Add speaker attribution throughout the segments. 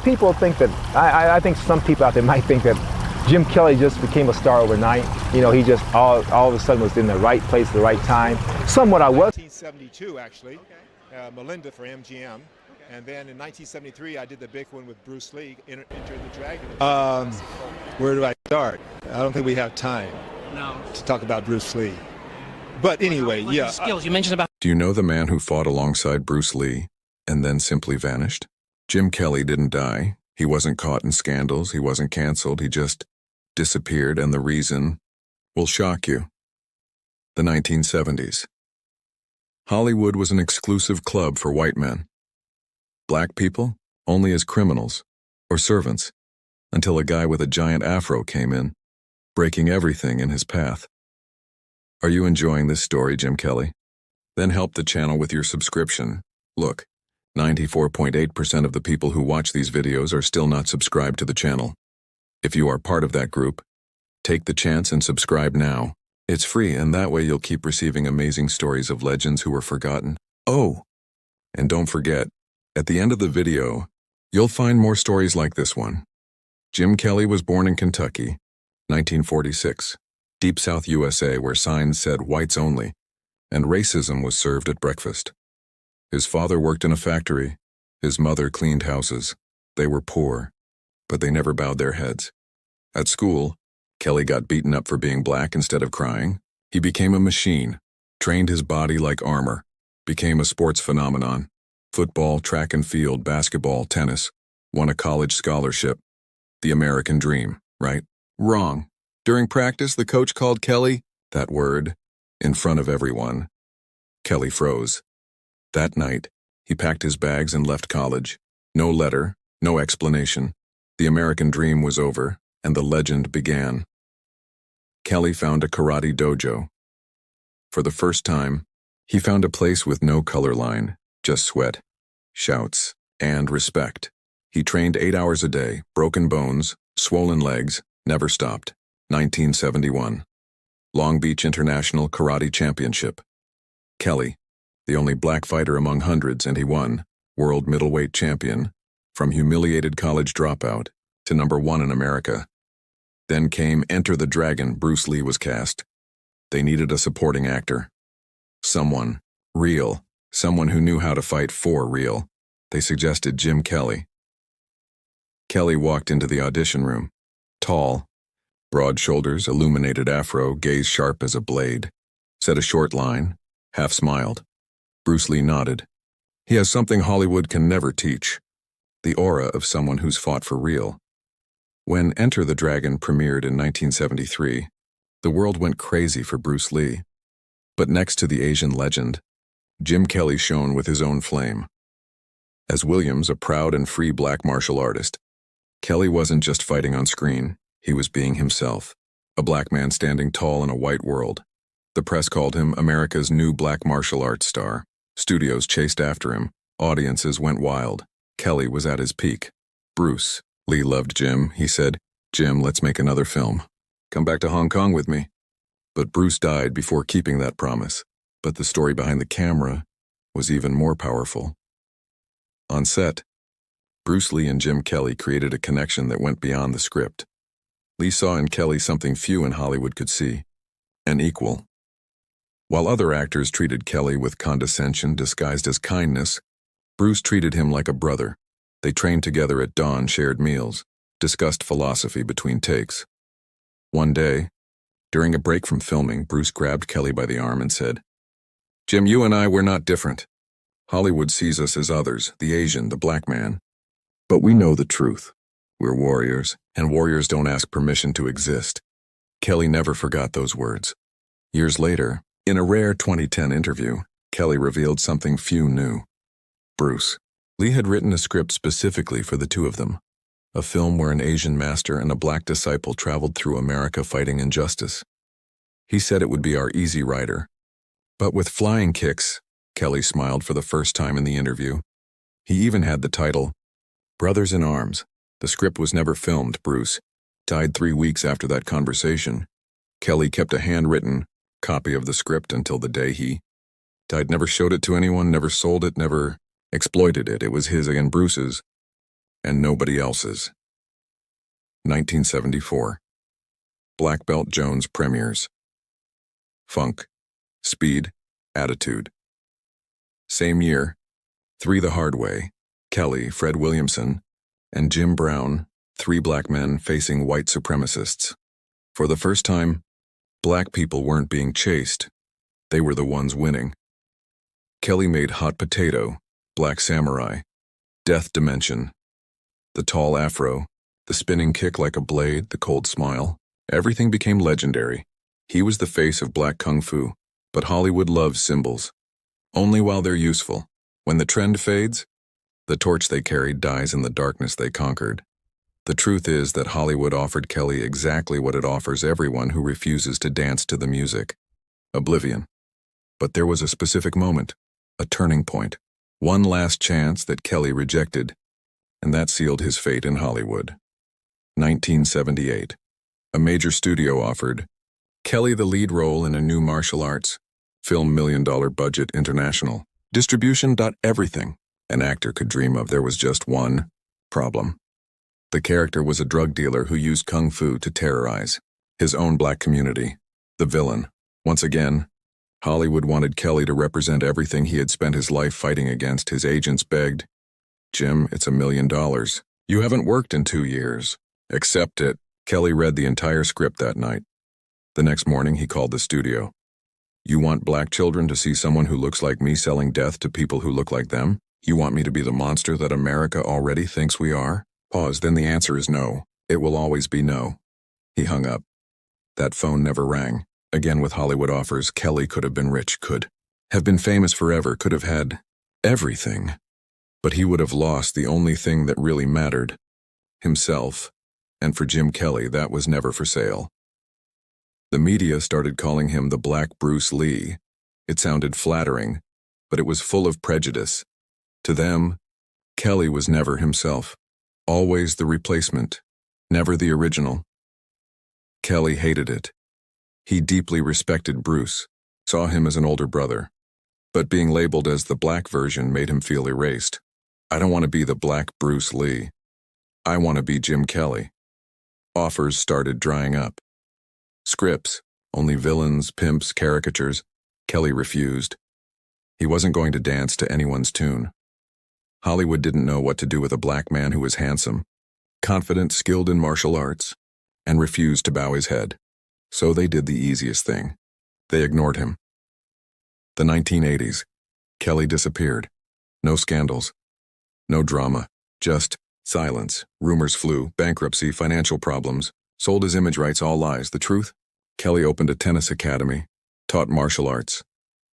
Speaker 1: People think that, I think some people out there might think that Jim Kelly just became a star overnight. He just all of a sudden was in the right place at the right time. Somewhat I was.
Speaker 2: 1972, actually, Melinda for MGM. And then in 1973, I did the big one with Bruce Lee, Enter the Dragon. Where do I start? I don't think we have time to talk about Bruce Lee. But anyway, yeah.
Speaker 3: Skills you mentioned about.
Speaker 4: Do you know the man who fought alongside Bruce Lee and then simply vanished? Jim Kelly didn't die. He wasn't caught in scandals. He wasn't canceled. He just disappeared, and the reason will shock you. The 1970s. Hollywood was an exclusive club for white men. Black people only as criminals or servants, until a guy with a giant afro came in, breaking everything in his path. Are you enjoying this story, Jim Kelly? Then help the channel with your subscription. Look, 94.8% of the people who watch these videos are still not subscribed to the channel. If you are part of that group, take the chance and subscribe now. It's free, and that way you'll keep receiving amazing stories of legends who were forgotten. Oh, and don't forget, at the end of the video, you'll find more stories like this one. Jim Kelly was born in Kentucky, 1946, Deep South USA, where signs said whites only, and racism was served at breakfast. His father worked in a factory. His mother cleaned houses. They were poor, but they never bowed their heads. At school, Kelly got beaten up for being black instead of crying. He became a machine, trained his body like armor, became a sports phenomenon. Football, track and field, basketball, tennis, won a college scholarship. The American dream, right? Wrong. During practice, the coach called Kelly, that word, in front of everyone. Kelly froze. That night, he packed his bags and left college. No letter, no explanation. The American dream was over, and the legend began. Kelly found a karate dojo. For the first time, he found a place with no color line, just sweat, shouts, and respect. He trained 8 hours a day, broken bones, swollen legs, never stopped. 1971. Long Beach International Karate Championship. Kelly, the only black fighter among hundreds, and he won, world middleweight champion, from humiliated college dropout to #1 in America. Then came Enter the Dragon. Bruce Lee was cast. They needed a supporting actor. Someone real, someone who knew how to fight for real. They suggested Jim Kelly. Kelly walked into the audition room. Tall, broad shoulders, illuminated afro, gaze sharp as a blade. Said a short line, half smiled. Bruce Lee nodded. He has something Hollywood can never teach. The aura of someone who's fought for real. When Enter the Dragon premiered in 1973, the world went crazy for Bruce Lee. But next to the Asian legend, Jim Kelly shone with his own flame. As Williams, a proud and free black martial artist, Kelly wasn't just fighting on screen, he was being himself, a black man standing tall in a white world. The press called him America's new black martial arts star. Studios chased after him. Audiences went wild. Kelly was at his peak. Bruce Lee loved Jim. He said, "Jim, let's make another film. Come back to Hong Kong with me." But Bruce died before keeping that promise. But the story behind the camera was even more powerful. On set, Bruce Lee and Jim Kelly created a connection that went beyond the script. Lee saw in Kelly something few in Hollywood could see, an equal. While other actors treated Kelly with condescension disguised as kindness, Bruce treated him like a brother. They trained together at dawn, shared meals, discussed philosophy between takes. One day, during a break from filming, Bruce grabbed Kelly by the arm and said, "Jim, you and I, we're not different. Hollywood sees us as others, the Asian, the black man. But we know the truth. We're warriors, and warriors don't ask permission to exist." Kelly never forgot those words. Years later, in a rare 2010 interview, Kelly revealed something few knew. Bruce Lee had written a script specifically for the two of them, a film where an Asian master and a black disciple traveled through America fighting injustice. He said it would be our easy rider. But with flying kicks, Kelly smiled for the first time in the interview. He even had the title, Brothers in Arms. The script was never filmed. Bruce died 3 weeks after that conversation. Kelly kept a handwritten copy of the script until the day he died. Never showed it to anyone, never sold it, never exploited it. It was his and Bruce's. and nobody else's. 1974. Black Belt Jones premieres. Funk, Speed, Attitude. Same year, Three the Hard Way, Kelly, Fred Williamson, and Jim Brown, three black men facing white supremacists. For the first time, black people weren't being chased. They were the ones winning. Kelly made Hot Potato, Black Samurai, Death Dimension, the tall afro, the spinning kick like a blade, the cold smile. Everything became legendary. He was the face of black kung fu, but Hollywood loves symbols. Only while they're useful. When the trend fades, the torch they carried dies in the darkness they conquered. The truth is that Hollywood offered Kelly exactly what it offers everyone who refuses to dance to the music: oblivion. But there was a specific moment, a turning point, one last chance that Kelly rejected, and that sealed his fate in Hollywood. 1978. A major studio offered Kelly the lead role in a new martial arts film, $1 million budget, international. Distribution. Everything an actor could dream of. There was just one problem. The character was a drug dealer who used kung fu to terrorize his own black community. The villain. Once again, Hollywood wanted Kelly to represent everything he had spent his life fighting against. His agents begged, "Jim, it's $1 million. You haven't worked in 2 years. Accept it." Kelly read the entire script that night. The next morning, he called the studio. "You want black children to see someone who looks like me selling death to people who look like them? You want me to be the monster that America already thinks we are?" Pause. Then the answer is no. It will always be no. He hung up. That phone never rang. Again, with Hollywood offers, Kelly could have been rich, could have been famous forever, could have had everything. But he would have lost the only thing that really mattered: himself. And for Jim Kelly, that was never for sale. The media started calling him the Black Bruce Lee. It sounded flattering, but it was full of prejudice. To them, Kelly was never himself. Always the replacement, never the original. Kelly hated it. He deeply respected Bruce, saw him as an older brother. But being labeled as the black version made him feel erased. "I don't want to be the Black Bruce Lee. I want to be Jim Kelly." Offers started drying up. Scripts, only villains, pimps, caricatures. Kelly refused. He wasn't going to dance to anyone's tune. Hollywood didn't know what to do with a black man who was handsome, confident, skilled in martial arts, and refused to bow his head. So they did the easiest thing. They ignored him. The 1980s. Kelly disappeared. No scandals. No drama. Just silence. Rumors flew. Bankruptcy, financial problems. Sold his image rights, all lies. The truth? Kelly opened a tennis academy, taught martial arts,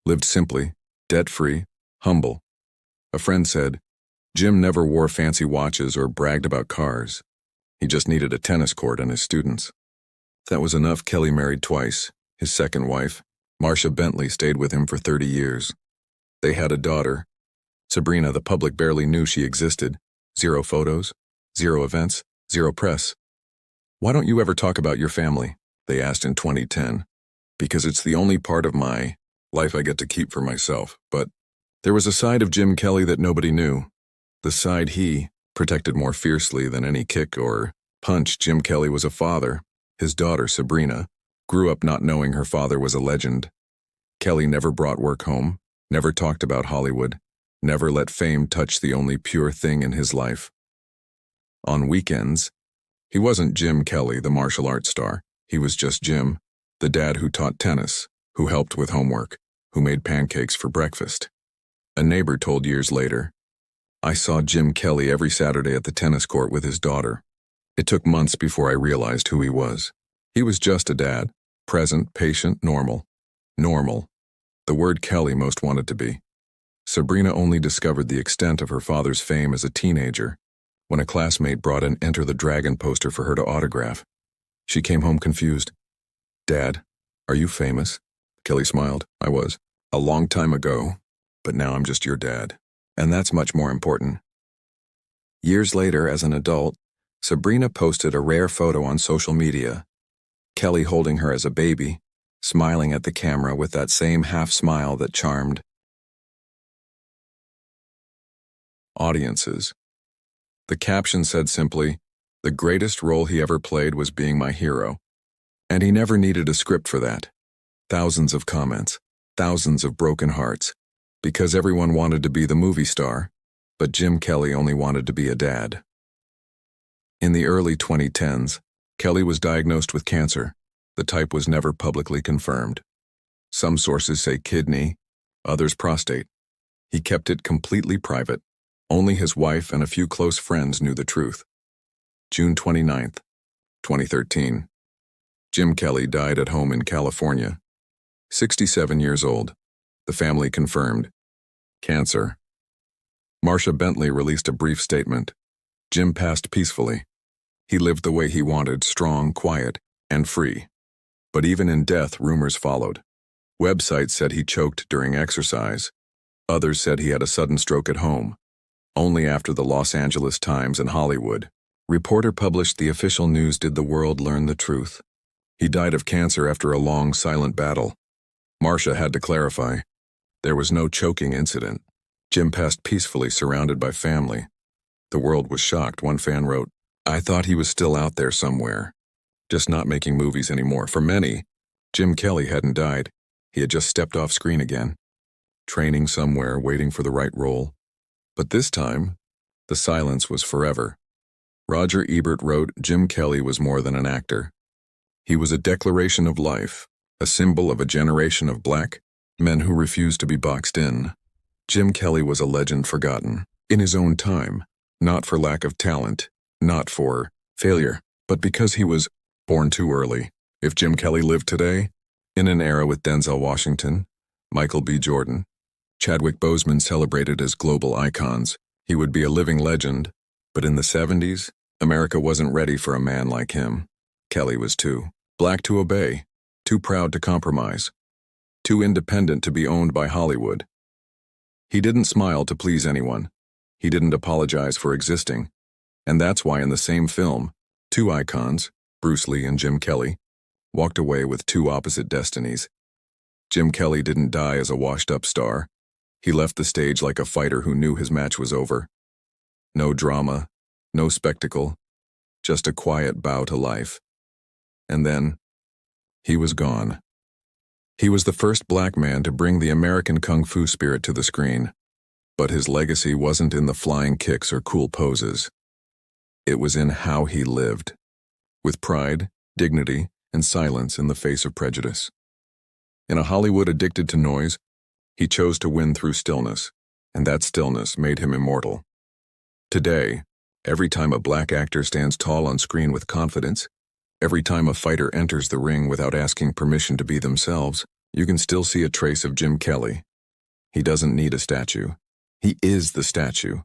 Speaker 4: lived simply, debt-free, humble. A friend said, Jim never wore fancy watches or bragged about cars. He just needed a tennis court and his students. That was enough. Kelly married twice. His second wife, Marcia Bentley, stayed with him for 30 years. They had a daughter, Sabrina. The public barely knew she existed. 0 photos, 0 events, 0 press. "Why don't you ever talk about your family?" they asked in 2010. "Because it's the only part of my life I get to keep for myself." But there was a side of Jim Kelly that nobody knew. The side he protected more fiercely than any kick or punch. Jim Kelly was a father. His daughter, Sabrina, grew up not knowing her father was a legend. Kelly never brought work home, never talked about Hollywood, never let fame touch the only pure thing in his life. On weekends, he wasn't Jim Kelly, the martial arts star. He was just Jim, the dad who taught tennis, who helped with homework, who made pancakes for breakfast. A neighbor told years later, "I saw Jim Kelly every Saturday at the tennis court with his daughter. It took months before I realized who he was. He was just a dad, present, patient, normal. Normal. The word Kelly most wanted to be." Sabrina only discovered the extent of her father's fame as a teenager, when a classmate brought an Enter the Dragon poster for her to autograph. She came home confused. "Dad, are you famous?" Kelly smiled. "I was. A long time ago. But now I'm just your dad. And that's much more important." Years later, as an adult, Sabrina posted a rare photo on social media. Kelly holding her as a baby, smiling at the camera with that same half smile that charmed audiences. The caption said simply, "The greatest role he ever played was being my hero." And he never needed a script for that. Thousands of comments, thousands of broken hearts, because everyone wanted to be the movie star, but Jim Kelly only wanted to be a dad. In the early 2010s, Kelly was diagnosed with cancer. The type was never publicly confirmed. Some sources say kidney, others prostate. He kept it completely private. Only his wife and a few close friends knew the truth. June 29th, 2013. Jim Kelly died at home in California. 67 years old. The family confirmed. Cancer. Marsha Bentley released a brief statement. Jim passed peacefully. He lived the way he wanted, strong, quiet, and free. But even in death, rumors followed. Websites said he choked during exercise. Others said he had a sudden stroke at home. Only after the Los Angeles Times and Hollywood Reporter published the official news did the world learn the truth. He died of cancer after a long, silent battle. Marsha had to clarify. There was no choking incident. Jim passed peacefully, surrounded by family. The world was shocked. One fan wrote, "I thought he was still out there somewhere, just not making movies anymore." For many, Jim Kelly hadn't died. He had just stepped off screen again, training somewhere, waiting for the right role. But this time, the silence was forever. Roger Ebert wrote, Jim Kelly was more than an actor. He was a declaration of life, a symbol of a generation of black men who refused to be boxed in. Jim Kelly was a legend forgotten, in his own time, not for lack of talent, not for failure, but because he was born too early. If Jim Kelly lived today, in an era with Denzel Washington, Michael B. Jordan, Chadwick Boseman celebrated as global icons, he would be a living legend. But in the 70s, America wasn't ready for a man like him. Kelly was too black to obey, too proud to compromise, too independent to be owned by Hollywood. He didn't smile to please anyone. He didn't apologize for existing. And that's why in the same film, two icons, Bruce Lee and Jim Kelly, walked away with two opposite destinies. Jim Kelly didn't die as a washed-up star. He left the stage like a fighter who knew his match was over. No drama, no spectacle, just a quiet bow to life. And then, he was gone. He was the first black man to bring the American kung fu spirit to the screen. But his legacy wasn't in the flying kicks or cool poses. It was in how he lived, with pride, dignity, and silence in the face of prejudice. In a Hollywood addicted to noise, he chose to win through stillness, and that stillness made him immortal. Today, every time a black actor stands tall on screen with confidence, every time a fighter enters the ring without asking permission to be themselves, you can still see a trace of Jim Kelly. He doesn't need a statue. He is the statue,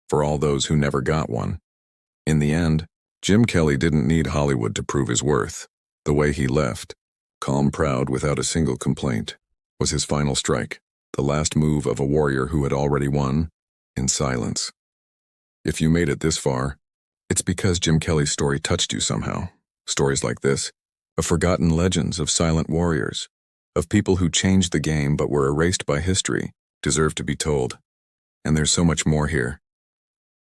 Speaker 4: for all those who never got one. In the end, Jim Kelly didn't need Hollywood to prove his worth. The way he left, calm, proud, without a single complaint, was his final strike, the last move of a warrior who had already won, in silence. If you made it this far, it's because Jim Kelly's story touched you somehow. Stories like this, of forgotten legends, of silent warriors, of people who changed the game but were erased by history, deserve to be told. And there's so much more here.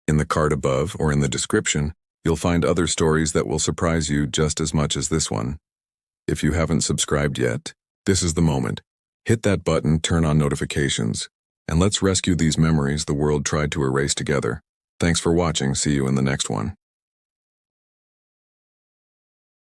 Speaker 4: In the card above or in the description, you'll find other stories that will surprise you just as much as this one. If you haven't subscribed yet, this is the moment. Hit that button, turn on notifications, and let's rescue these memories the world tried to erase together. Thanks for watching. See you in the next one.